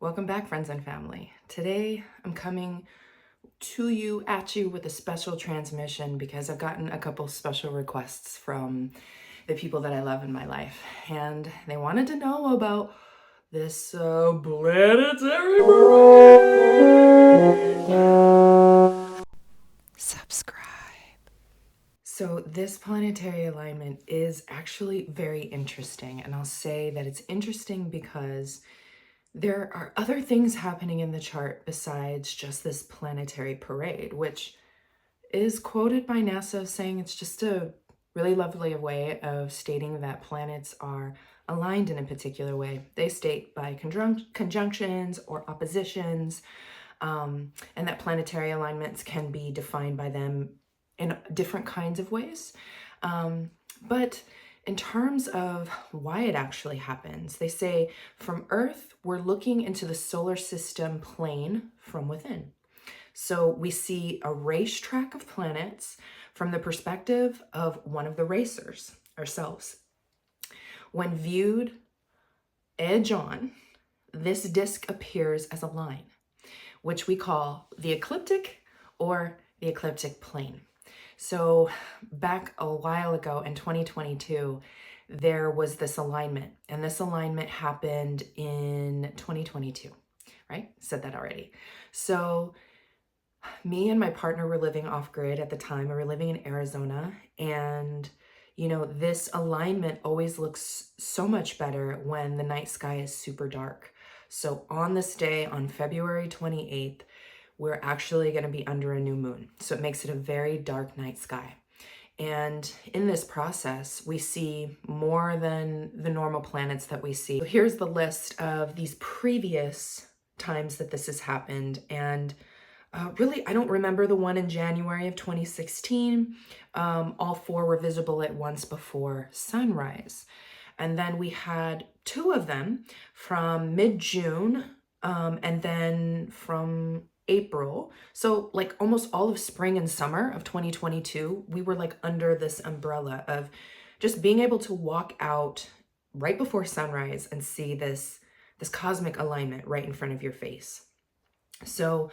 Welcome back, friends and family. Today, I'm coming to you, at you with a special transmission because I've gotten a couple special requests from the people that I love in my life. And they wanted to know about this planetary parade. Subscribe. So this planetary alignment is actually very interesting. And I'll say that it's interesting because there are other things happening in the chart besides just this planetary parade, which is quoted by NASA saying it's just a really lovely way of stating that planets are aligned in a particular way. They state by conjunctions or oppositions, and that planetary alignments can be defined by them in different kinds of ways. But in terms of why it actually happens, they say from Earth, we're looking into the solar system plane from within. So we see a racetrack of planets from the perspective of one of the racers, ourselves. When viewed edge on, this disk appears as a line, which we call the ecliptic or the ecliptic plane. So back a while ago in 2022, there was this alignment, and this alignment happened in 2022, right? Said that already. So me and my partner were living off grid at the time. We were living in Arizona, and this alignment always looks so much better when the night sky is super dark. So on this day, on February 28th, we're actually going to be under a new moon. So it makes it a very dark night sky. And in this process, we see more than the normal planets that we see. So here's the list of these previous times that this has happened. And really, I don't remember the one in January of 2016. All four were visible at once before sunrise. And then we had two of them from mid-June and then from April. So like almost all of spring and summer of 2022, we were like under this umbrella of just being able to walk out right before sunrise and see this cosmic alignment right in front of your face. So,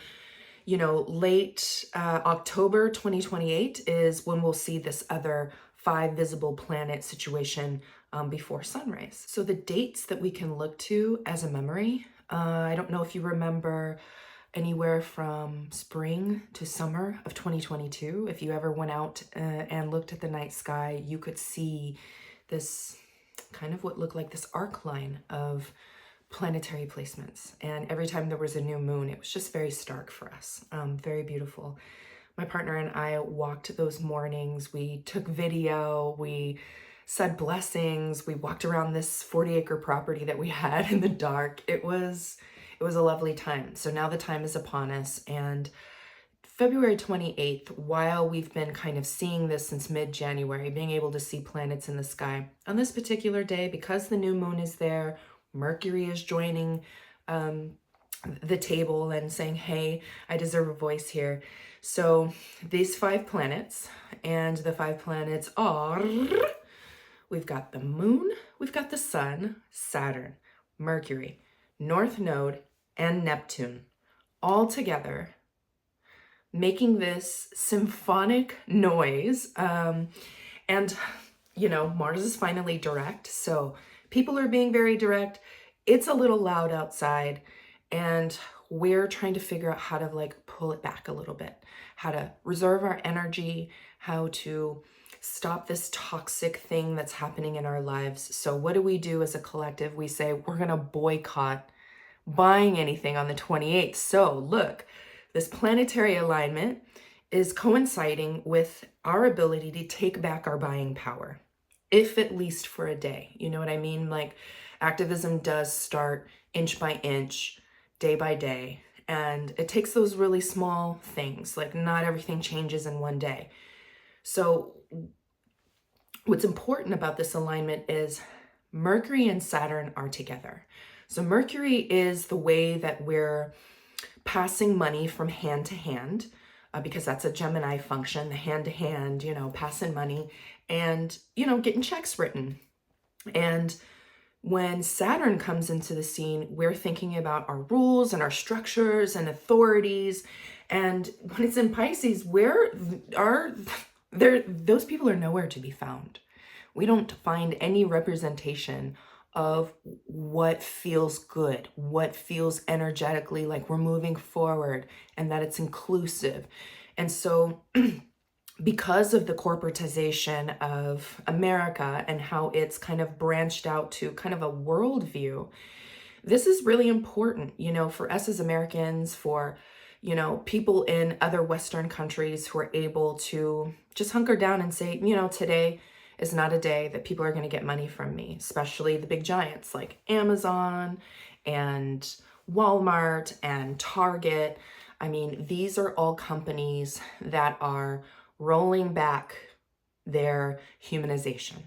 late October 2028 is when we'll see this other 5 visible planet situation before sunrise. So the dates that we can look to as a memory, I don't know if you remember anywhere from spring to summer of 2022. If you ever went out and looked at the night sky, you could see this kind of what looked like this arc line of planetary placements. And every time there was a new moon, it was just very stark for us. Very beautiful. My partner and I walked those mornings. We took video. We said blessings. We walked around this 40-acre property that we had in the dark. It was a lovely time. So now the time is upon us, and February 28th, while we've been kind of seeing this since mid-January, being able to see planets in the sky, on this particular day, because the new moon is there, Mercury is joining the table and saying, hey, I deserve a voice here. So these 5 planets, and the 5 planets are, we've got the moon, we've got the sun, Saturn, Mercury, North Node, and Neptune, all together, making this symphonic noise. And, Mars is finally direct, so people are being very direct. It's a little loud outside, and we're trying to figure out how to pull it back a little bit, how to reserve our energy, how to stop this toxic thing that's happening in our lives. So what do we do as a collective? We say we're going to boycott buying anything on the 28th. So look, this planetary alignment is coinciding with our ability to take back our buying power, if at least for a day. You know what I mean? Like, activism does start inch by inch, day by day, and it takes those really small things. Like, not everything changes in one day. So what's important about this alignment is Mercury and Saturn are together. So Mercury is the way that we're passing money from hand to hand, because that's a Gemini function, the hand to hand, passing money and, getting checks written. And When Saturn comes into the scene, we're thinking about our rules and our structures and authorities. And when it's in Pisces, those people are nowhere to be found. We don't find any representation of what feels good, what feels energetically like we're moving forward and that it's inclusive. And so because of the corporatization of America and how it's kind of branched out to kind of a worldview, this is really important, for us as Americans, for, people in other Western countries who are able to just hunker down and say, today is not a day that people are going to get money from me, especially the big giants like Amazon and Walmart and Target. I mean, these are all companies that are rolling back their humanization.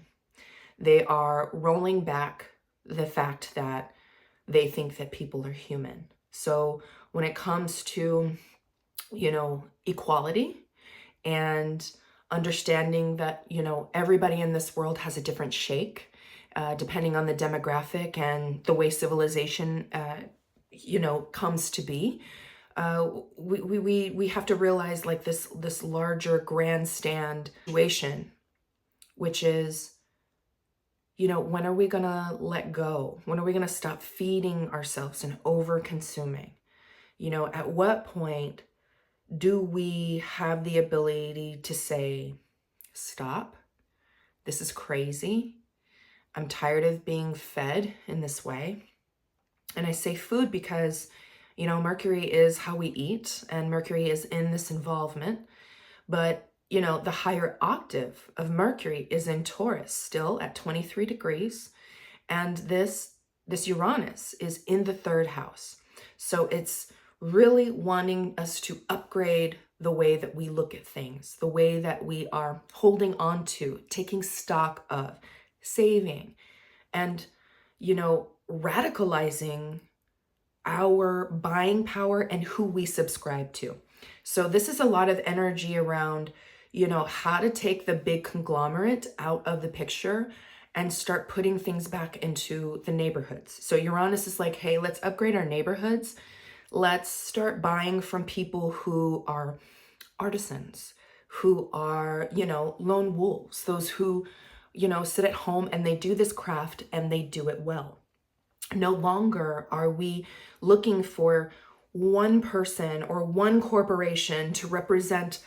They are rolling back the fact that they think that people are human. So when it comes to, equality and understanding that, everybody in this world has a different shake, depending on the demographic and the way civilization, comes to be, we have to realize like this larger grandstand situation, which is, when are we gonna let go? When are we gonna stop feeding ourselves and over consuming? At what point do we have the ability to say, stop, this is crazy, I'm tired of being fed in this way? And I say food because Mercury is how we eat, and Mercury is in this involvement. But, the higher octave of Mercury is in Taurus, still at 23 degrees. And this Uranus is in the third house. So it's really wanting us to upgrade the way that we look at things, the way that we are holding on to, taking stock of, saving, and, radicalizing our buying power and who we subscribe to. So this is a lot of energy around, how to take the big conglomerate out of the picture and start putting things back into the neighborhoods. So Uranus is like, hey, let's upgrade our neighborhoods. Let's start buying from people who are artisans, who are, lone wolves, those who, sit at home and they do this craft and they do it well. No longer are we looking for one person or one corporation to represent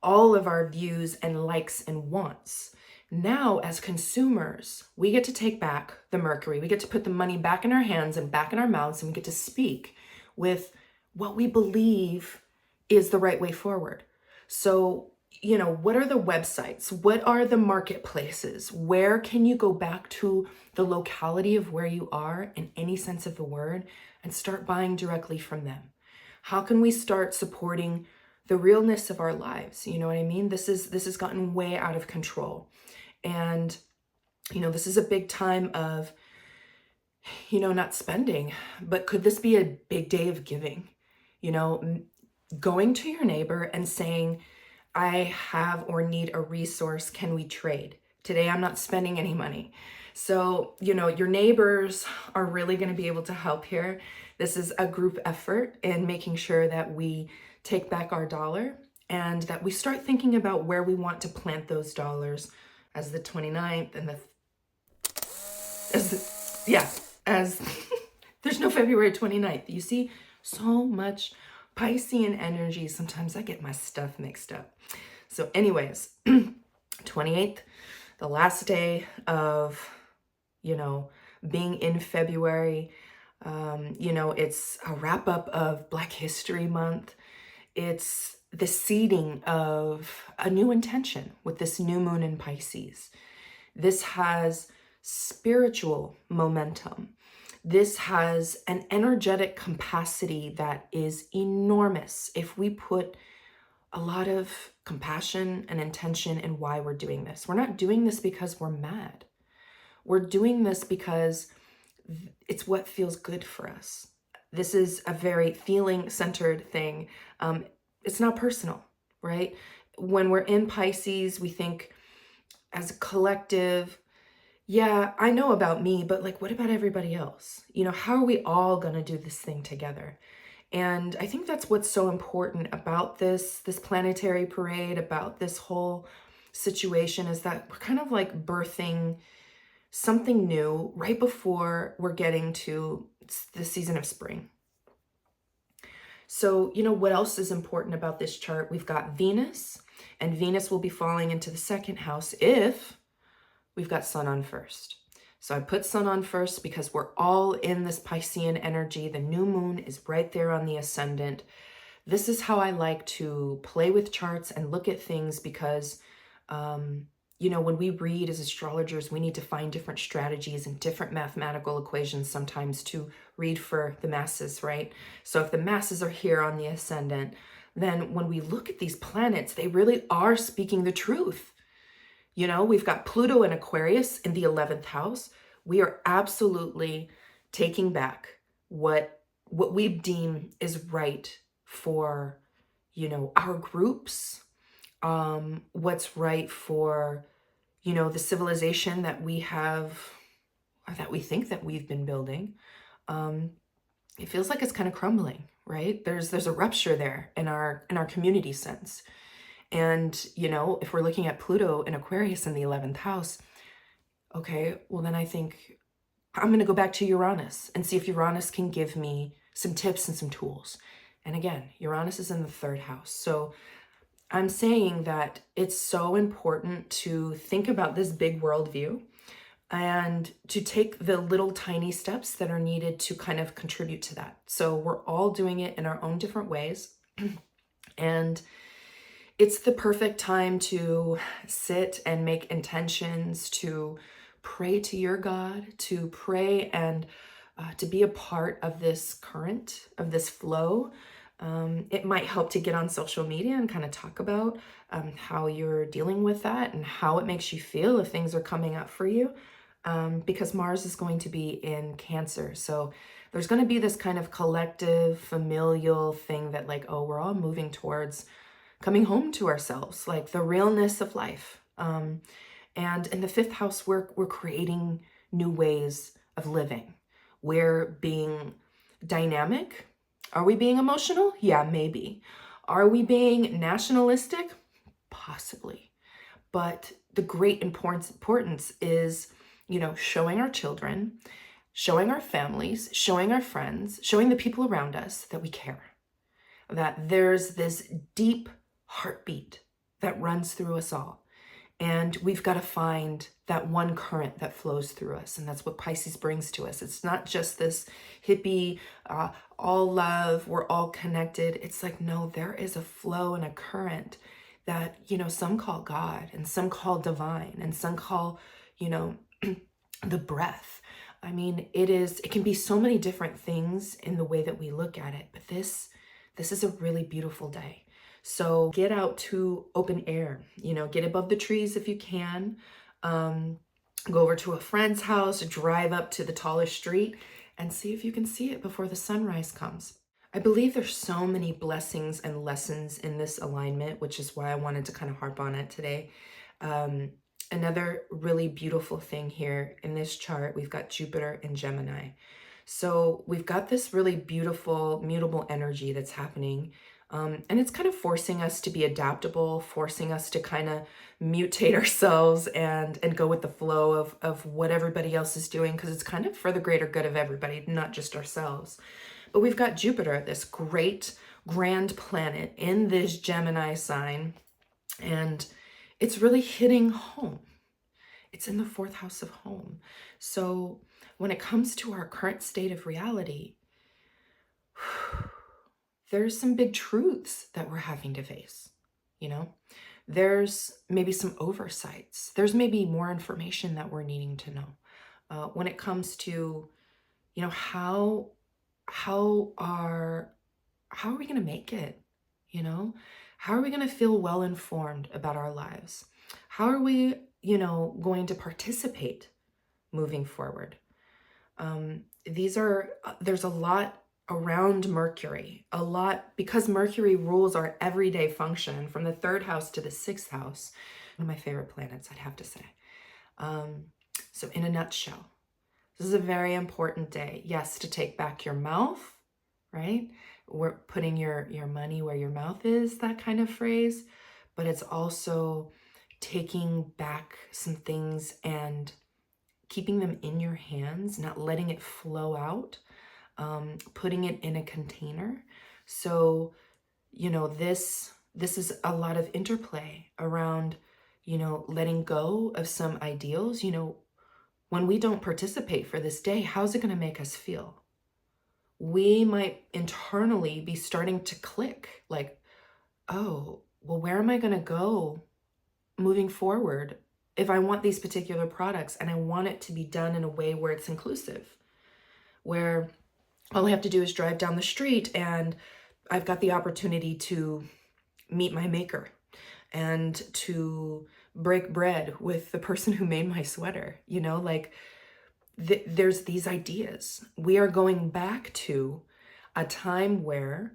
all of our views and likes and wants. Now, as consumers, we get to take back the Mercury. We get to put the money back in our hands and back in our mouths, and we get to speak with what we believe is the right way forward. So, what are the websites? What are the marketplaces? Where can you go back to the locality of where you are in any sense of the word and start buying directly from them? How can we start supporting the realness of our lives? You know what I mean? This has gotten way out of control. And, this is a big time of, not spending, but could this be a big day of giving? Going to your neighbor and saying, I have or need a resource, can we trade? Today I'm not spending any money. So, your neighbors are really going to be able to help here. This is a group effort in making sure that we take back our dollar and that we start thinking about where we want to plant those dollars as the 29th and as there's no February 29th. You see so much Piscean energy. Sometimes I get my stuff mixed up. So anyways, 28th, the last day of, being in February. It's a wrap up of Black History Month. It's the seeding of a new intention with this new moon in Pisces. This has spiritual momentum. This has an energetic capacity that is enormous if we put a lot of compassion and intention in why we're doing this. We're not doing this because we're mad. We're doing this because it's what feels good for us. This is a very feeling-centered thing. It's not personal, right? When we're in Pisces, we think as a collective, yeah, I know about me, but like, what about everybody else? You know, how are we all going to do this thing together? And I think that's what's so important about this planetary parade, about this whole situation, is that we're kind of like birthing something new right before we're getting to the season of spring. So, you know, what else is important about this chart? We've got Venus, and Venus will be falling into the second house if we've got Sun on first. So I put Sun on first because we're all in this Piscean energy. The new moon is right there on the ascendant. This is how I like to play with charts and look at things because, you know, when we read as astrologers, we need to find different strategies and different mathematical equations sometimes to read for the masses, right? So if the masses are here on the ascendant, then when we look at these planets, they really are speaking the truth. You know, we've got Pluto in Aquarius in the 11th house. We are absolutely taking back what we deem is right for, you know, our groups, what's right for, you know, the civilization that we have, or that we think that we've been building. It feels like it's kind of crumbling, right? There's a rupture there in our community sense. And, you know, if we're looking at Pluto in Aquarius in the 11th house, okay, well, then I think I'm going to go back to Uranus and see if Uranus can give me some tips and some tools. And again, Uranus is in the third house. So I'm saying that it's so important to think about this big worldview and to take the little tiny steps that are needed to kind of contribute to that. So we're all doing it in our own different ways. And it's the perfect time to sit and make intentions, to pray to your God, to pray and to be a part of this current, of this flow. It might help to get on social media and kind of talk about how you're dealing with that and how it makes you feel if things are coming up for you. Because Mars is going to be in Cancer. So there's going to be this kind of collective, familial thing that like, oh, we're all moving towards coming home to ourselves, like the realness of life. And in the fifth house, we're creating new ways of living. We're being dynamic. Are we being emotional? Yeah, maybe. Are we being nationalistic? Possibly. But the great importance is, you know, showing our children, showing our families, showing our friends, showing the people around us that we care, that there's this deep heartbeat that runs through us all. And we've got to find that one current that flows through us. And that's what Pisces brings to us. It's not just this hippie, all love, we're all connected. It's like, no, there is a flow and a current that, you know, some call God and some call divine and some call, you know, the breath. I mean, it can be so many different things in the way that we look at it. But this is a really beautiful day. So get out to open air, you know, get above the trees if you can. Go over to a friend's house, drive up to the tallest street and see if you can see it before the sunrise comes. I believe there's so many blessings and lessons in this alignment, which is why I wanted to kind of harp on it today. Another really beautiful thing here in this chart, we've got Jupiter in Gemini. So we've got this really beautiful, mutable energy that's happening. And it's kind of forcing us to be adaptable, forcing us to kind of mutate ourselves and go with the flow of what everybody else is doing, because it's kind of for the greater good of everybody, not just ourselves. But we've got Jupiter, this great grand planet in this Gemini sign, and it's really hitting home. It's in the fourth house of home. So when it comes to our current state of reality, there's some big truths that we're having to face, you know? There's maybe some oversights. There's maybe more information that we're needing to know. When it comes to, you know, how are we going to make it, you know? How are we going to feel well informed about our lives? How are we, you know, going to participate moving forward? There's a lot around Mercury, a lot, because Mercury rules our everyday function from the third house to the sixth house. One of my favorite planets, I'd have to say. So in a nutshell, this is a very important day. Yes, to take back your mouth, right? We're putting your money where your mouth is, that kind of phrase. But it's also taking back some things and keeping them in your hands, not letting it flow out, putting it in a container. So, you know, this is a lot of interplay around, you know, letting go of some ideals. You know, when we don't participate for this day, how's it going to make us feel? We might internally be starting to click like, oh, well, where am I going to go moving forward if I want these particular products and I want it to be done in a way where it's inclusive, where all I have to do is drive down the street and I've got the opportunity to meet my maker and to break bread with the person who made my sweater. You know, like there's these ideas. We are going back to a time where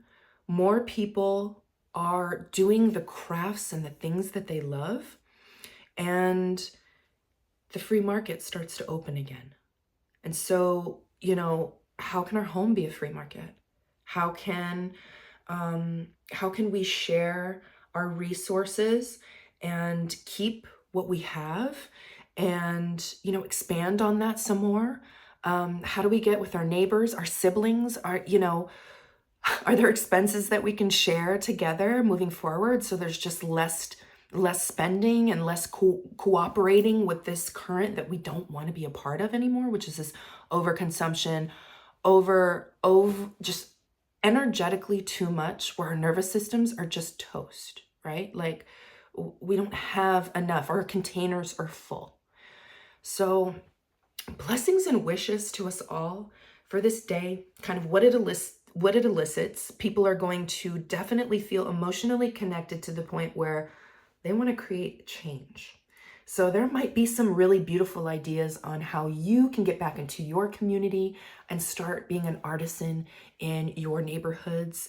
more people are doing the crafts and the things that they love, and the free market starts to open again. And so, you know, how can our home be a free market? How can we share our resources and keep what we have and, you know, expand on that some more? How do we get with our neighbors, our siblings, you know, are there expenses that we can share together moving forward so there's just less spending and less cooperating with this current that we don't want to be a part of anymore, which is this overconsumption, over just energetically too much, where our nervous systems are just toast, right? Like we don't have enough, our containers are full. So blessings and wishes to us all for this day, kind of what it elicits. People are going to definitely feel emotionally connected to the point where they want to create change. So there might be some really beautiful ideas on how you can get back into your community and start being an artisan in your neighborhoods.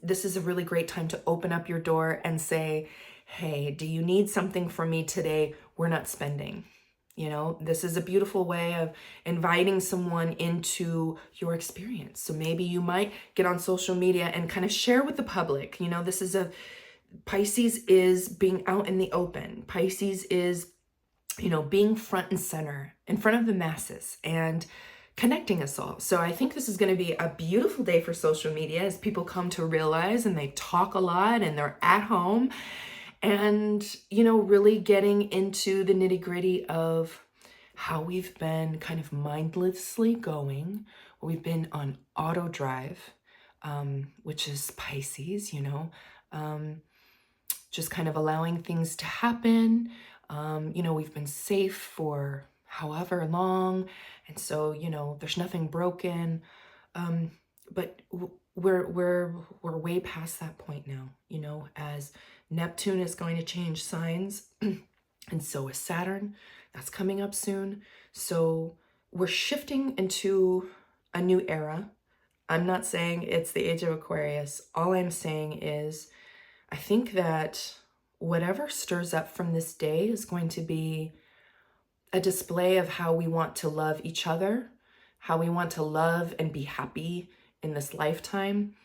This is a really great time to open up your door and say, hey, do you need something from me today? We're not spending. You know, this is a beautiful way of inviting someone into your experience. So maybe you might get on social media and kind of share with the public. You know, Pisces is being out in the open. Pisces is, you know, being front and center in front of the masses and connecting us all. So I think this is going to be a beautiful day for social media as people come to realize, and they talk a lot and they're at home and, you know, really getting into the nitty-gritty of how we've been kind of mindlessly going. We've been on auto drive, which is Pisces, you know, just kind of allowing things to happen. You know, we've been safe for however long. And so, you know, there's nothing broken. But we're way past that point now, you know, as Neptune is going to change signs and so is Saturn. That's coming up soon. So we're shifting into a new era. I'm not saying it's the age of Aquarius. All I'm saying is I think that whatever stirs up from this day is going to be a display of how we want to love each other, how we want to love and be happy in this lifetime.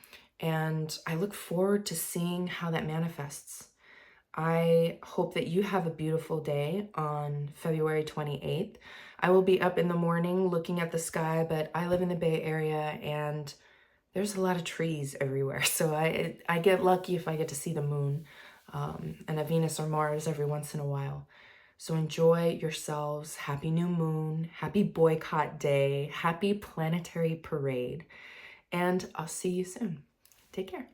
And I look forward to seeing how that manifests. I hope that you have a beautiful day on February 28th. I will be up in the morning looking at the sky, but I live in the Bay Area and there's a lot of trees everywhere. So I get lucky if I get to see the moon and a Venus or Mars every once in a while. So enjoy yourselves. Happy new moon, happy boycott day, happy planetary parade, and I'll see you soon. Take care.